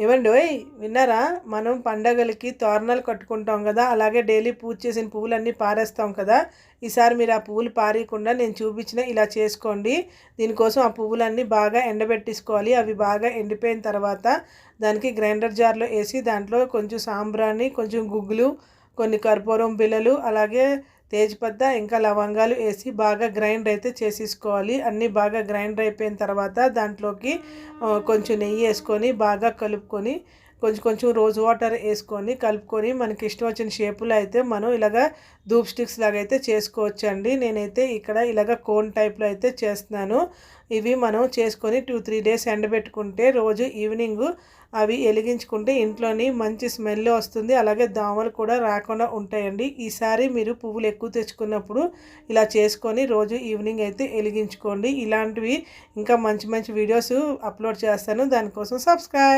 ఏవండోయ్ విన్నారా? మనం పండగలకి తోరణాలు కట్టుకుంటాం కదా, అలాగే డైలీ పూజ చేసిన పువ్వులన్నీ పారేస్తాం కదా. ఈసారి మీరు ఆ పువ్వులు పారేయకుండా నేను చూపించిన ఇలా చేసుకోండి. దీనికోసం ఆ పువ్వులన్నీ బాగా ఎండబెట్టేసుకోవాలి. అవి బాగా ఎండిపోయిన తర్వాత దానికి గ్రైండర్ జార్లో వేసి దాంట్లో కొంచెం సాంబ్రాణి, కొంచెం గుగ్గులు, కొన్ని కర్పూరం బిళ్ళలు, అలాగే తేజ్పత్తా ఇంకా లవంగాలు వేసి బాగా గ్రైండ్ అయితే చేసేసుకోవాలి. అన్నీ బాగా గ్రైండ్ అయిపోయిన తర్వాత దాంట్లోకి కొంచెం నెయ్యి వేసుకొని బాగా కలుపుకొని కొంచెం కొంచెం రోజ్ వాటర్ వేసుకొని కలుపుకొని మనకి ఇష్టం వచ్చిన షేపులో అయితే మనం ఇలాగ ధూప్ స్టిక్స్ లాగా అయితే చేసుకోవచ్చండి. నేనైతే ఇక్కడ ఇలాగ కోన్ టైప్లో అయితే చేస్తున్నాను. ఇవి మనం చేసుకొని 2-3 డేస్ ఎండబెట్టుకుంటే రోజు ఈవినింగ్ అవి వెలిగించుకుంటే ఇంట్లోని మంచి స్మెల్ వస్తుంది. అలాగే దోమలు కూడా రాకుండా ఉంటాయండి. ఈసారి మీరు పువ్వులు ఎక్కువ తెచ్చుకున్నప్పుడు ఇలా చేసుకొని రోజు ఈవినింగ్ అయితే వెలిగించుకోండి. ఇలాంటివి ఇంకా మంచి మంచి వీడియోస్ అప్లోడ్ చేస్తాను. దానికోసం సబ్స్క్రైబ్.